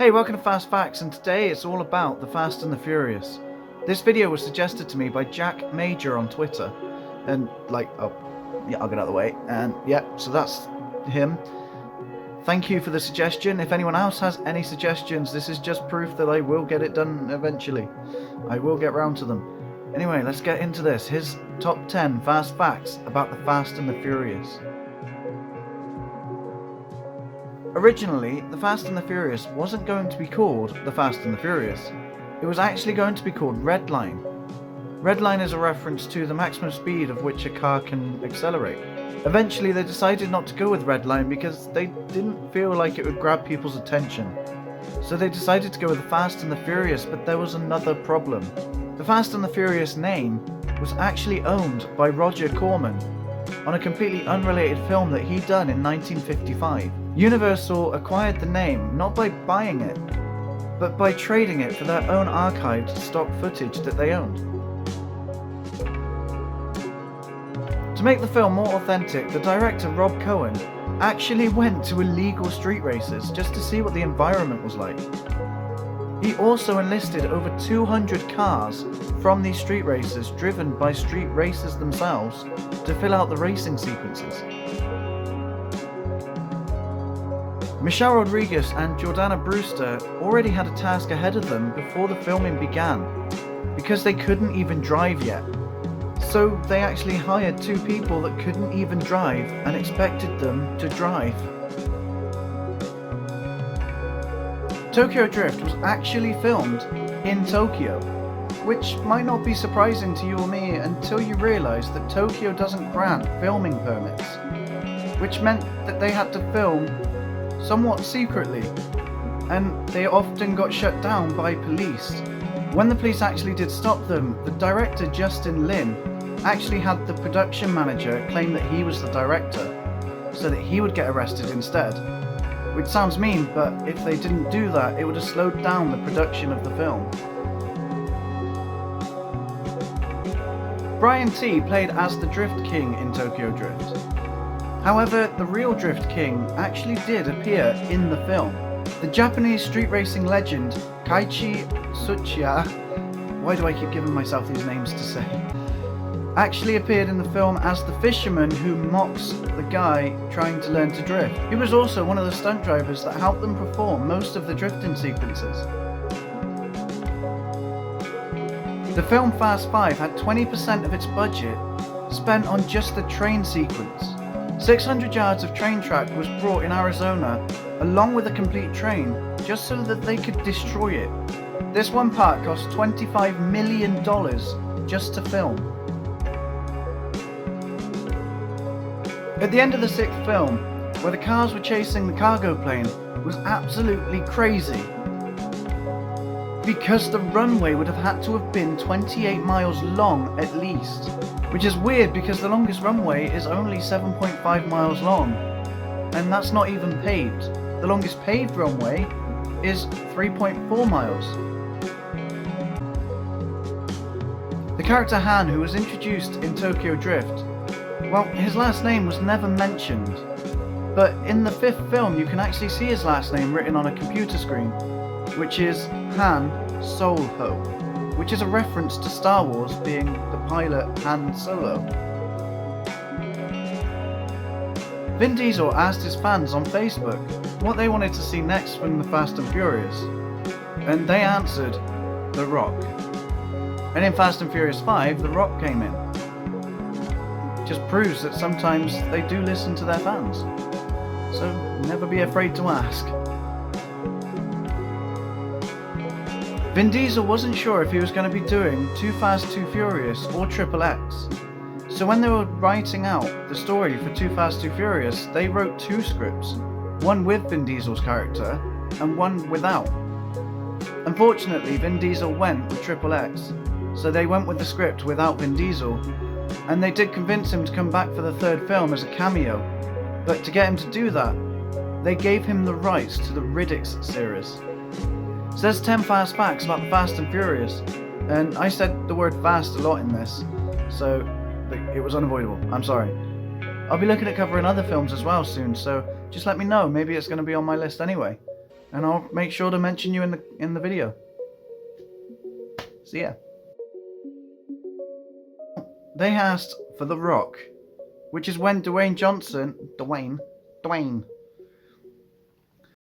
Hey, welcome to Fast Facts, and today it's all about the Fast and the Furious. This video was suggested to me by Jack Major on Twitter, and I'll get out of the way, and so that's him. Thank you for the suggestion. If anyone else has any suggestions, this is just proof that I will get it done eventually. I will get round to them. Anyway, let's get into this. Here's top 10 Fast Facts about the Fast and the Furious. Originally, The Fast and the Furious wasn't going to be called The Fast and the Furious. It was actually going to be called Red Line. Red Line is a reference to the maximum speed of which a car can accelerate. Eventually, they decided not to go with Red Line because they didn't feel like it would grab people's attention. So they decided to go with The Fast and the Furious, but there was another problem. The Fast and the Furious name was actually owned by Roger Corman on a completely unrelated film that he'd done in 1955. Universal acquired the name not by buying it, but by trading it for their own archived stock footage that they owned. To make the film more authentic, the director Rob Cohen actually went to illegal street races just to see what the environment was like. He also enlisted over 200 cars from these street races driven by street racers themselves to fill out the racing sequences. Michelle Rodriguez and Jordana Brewster already had a task ahead of them before the filming began, because they couldn't even drive yet. So they actually hired two people that couldn't even drive and expected them to drive. Tokyo Drift was actually filmed in Tokyo, which might not be surprising to you or me until you realise that Tokyo doesn't grant filming permits, which meant that they had to film somewhat secretly, and they often got shut down by police. When the police actually did stop them, the director Justin Lin actually had the production manager claim that he was the director, so that he would get arrested instead. Which sounds mean, but if they didn't do that, it would have slowed down the production of the film. Brian T played as the Drift King in Tokyo Drift. However, the real Drift King actually did appear in the film. The Japanese street racing legend Keiichi Tsuchiya, why do I keep giving myself these names to say, actually appeared in the film as the fisherman who mocks the guy trying to learn to drift. He was also one of the stunt drivers that helped them perform most of the drifting sequences. The film Fast 5 had 20% of its budget spent on just the train sequence. 600 yards of train track was brought in Arizona, along with a complete train, just so that they could destroy it. This one part cost $25 million just to film. At the end of the sixth film, where the cars were chasing the cargo plane, was absolutely crazy. Because the runway would have had to have been 28 miles long at least. Which is weird because the longest runway is only 7.5 miles long, and that's not even paved. The longest paved runway is 3.4 miles. The character Han, who was introduced in Tokyo Drift, well, his last name was never mentioned, but in the fifth film you can actually see his last name written on a computer screen, which is Han Solo, which is a reference to Star Wars being the pilot Han Solo. Vin Diesel asked his fans on Facebook what they wanted to see next from the Fast and Furious, and they answered, The Rock. And in Fast and Furious 5, The Rock came in. It just proves that sometimes they do listen to their fans, so never be afraid to ask. Vin Diesel wasn't sure if he was going to be doing Too Fast, Too Furious or XXX. So when they were writing out the story for Too Fast, Too Furious, they wrote two scripts, one with Vin Diesel's character and one without. Unfortunately, Vin Diesel went with XXX, so they went with the script without Vin Diesel, and they did convince him to come back for the third film as a cameo, but to get him to do that, they gave him the rights to the Riddicks series. So there's 10 fast facts about the Fast and Furious, and I said the word fast a lot in this, so it was unavoidable, I'm sorry. I'll be looking at covering other films as well soon, so just let me know, maybe it's going to be on my list anyway. and I'll make sure to mention you in the video. So yeah. They asked for The Rock, which is when Dwayne,